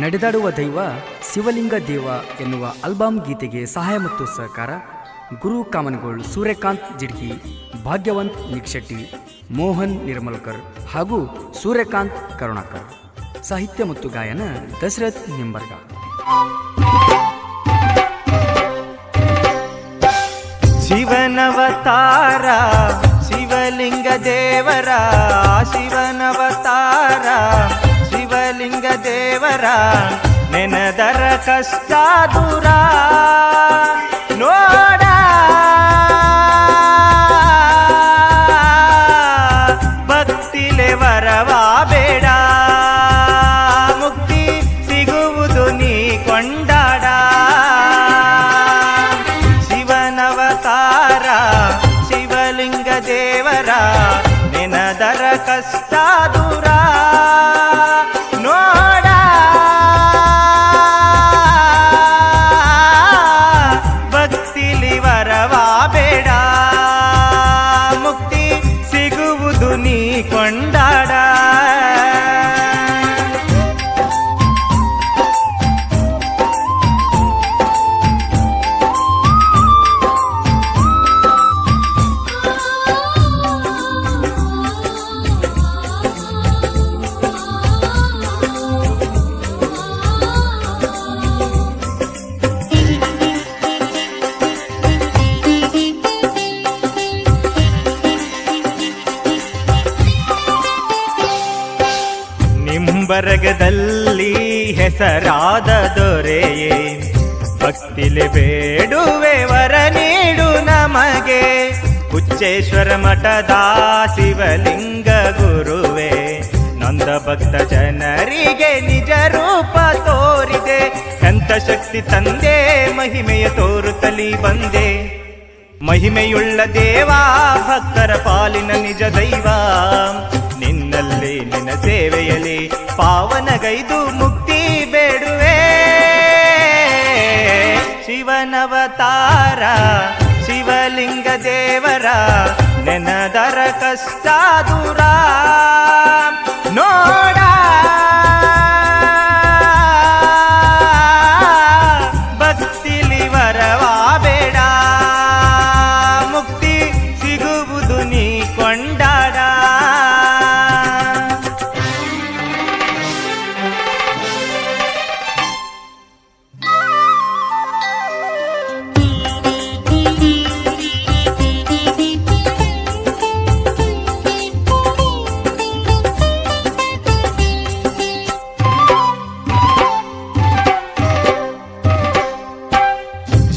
ನಡೆದಾಡುವ ದೈವ ಶಿವಲಿಂಗ ದೇವ ಎನ್ನುವ ಆಲ್ಬಮ್ ಗೀತೆಗೆ ಸಹಾಯ ಮತ್ತು ಸಹಕಾರ ಗುರು ಕಾಮನಗೋಳ್, ಸೂರ್ಯಕಾಂತ್ ಜಿಡ್ಗಿ, ಭಾಗ್ಯವಂತ್ ನಿಕ್ಷೆಟ್ಟಿ, ಮೋಹನ್ ನಿರ್ಮಲ್ಕರ್ ಹಾಗೂ ಸೂರ್ಯಕಾಂತ್ ಕರುಣಾಕರ್. ಸಾಹಿತ್ಯ ಮತ್ತು ಗಾಯನ ದಶರಥ್ ನಿಂಬರ್ಗ. ಶಿವನವತಾರ ಶಿವಲಿಂಗ ದೇವರ, ಶಿವನವತಾರ ಶಿವಲಿಂಗ ದೇವರ, ನೆನದರ ಕಷ್ಟ ದೂರ ನೋಡ. ಭಕ್ತಿಲೆ ವರವ ಬೇಡ, ಮುಕ್ತಿ ಸಿಗುವುದು ನೀ ಕೊಂಡಾಡ. ಶಿವನವತಾರ ಶಿವಲಿಂಗ ದೇವರ, ನೆನದರ ಕಷ್ಟ ದೂರ ನೋಡ. ಭಕ್ತಿಲಿ ವರವ ಬೇಡ, ಮುಕ್ತಿ ಸಿಗುವುದು ನೀ ಕೊಂಡಾಡ. ನಿಂಬರಗದಲ್ಲಿ ಹೆಸರಾದ ದೊರೆಯೇ, ಭಕ್ತಿಲೆ ಬೇಡುವೆ ವರ ನೀಡು ನಮಗೆ. ಹುಚ್ಚೇಶ್ವರ ಮಠದ ಶಿವಲಿಂಗ ಗುರುವೆ, ನೊಂದ ಭಕ್ತ ಜನರಿಗೆ ನಿಜ ರೂಪ ತೋರಿದೆ. ಎಂಥ ಶಕ್ತಿ ತಂದೆ, ಮಹಿಮೆಯ ತೋರುತ್ತಲಿ ಬಂದೆ. ಮಹಿಮೆಯುಳ್ಳ ದೇವ, ಭಕ್ತರ ಪಾಲಿನ ನಿಜ ದೈವ. ನಿನ್ನಲ್ಲಿ ನಿನ್ನ ಸೇವೆಯಲ್ಲಿ ಪಾವನಗೈದು ಮುಕ್ತಿ ಬೇಡುವೆ. ಶಿವನವತಾರ ಶಿವಲಿಂಗ ದೇವರ, ನೆನದರ ಕಷ್ಟ ದೂರ ನೋಡ. ಭಕ್ತಿಲಿ ವರವ ಬೇಡ, ಮುಕ್ತಿ ಸಿಗುವುದು ನೀ ಕೊಂಡಾಡ.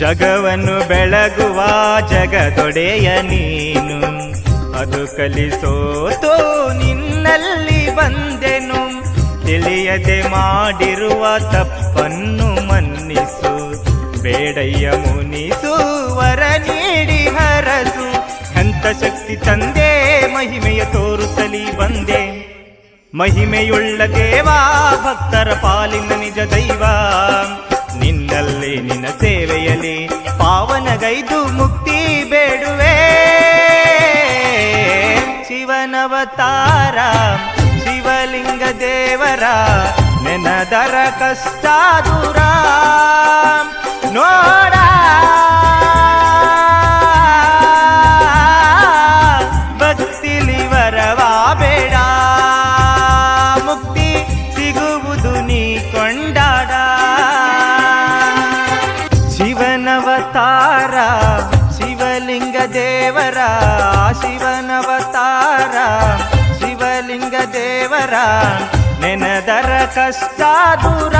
ಜಗವನ್ನು ಬೆಳಗುವ ಜಗದೊಡೆಯ ನೀನು, ಅದು ಕಲಿಸೋತು ನಿನ್ನಲ್ಲಿ ಬಂದೆನು. ತಿಳಿಯದೆ ಮಾಡಿರುವ ತಪ್ಪನ್ನು ಮನ್ನಿಸು, ಬೇಡಯ್ಯ ಮುನಿಸು, ವರ ನೀಡಿ ಹರಸು. ಎಂಥ ಶಕ್ತಿ ತಂದೆ, ಮಹಿಮೆಯ ತೋರುತ್ತಲಿ ಬಂದೆ. ಮಹಿಮೆಯುಳ್ಳ ದೇವ, ಭಕ್ತರ ಪಾಲಿನ ನಿಜ ದೈವ. ನಿನ್ನಲ್ಲಿ ನಿನ್ನ ಸೇವೆಯಲ್ಲಿ ಪಾವನಗೈದು ಮುಕ್ತಿ ಬೇಡುವೆ. ಶಿವನವತಾರ ಶಿವಲಿಂಗ ದೇವರ, ನೆನದರ ಕಷ್ಟ ದೂರ ನೋಡ. ಭಕ್ತಿಲಿ ವರವ ಬೇಡ, ಮುಕ್ತಿ ಸಿಗುವುದು ನೀ ಕೊಂಡಾಡ. ಶಿವನವತಾರ ಶಿವಲಿಂಗ ದೇವರ, ಶಿವನವತಾರ ಶಿವಲಿಂಗ ದೇವರ, ನೆನದರ ಕಷ್ಟ ದೂರ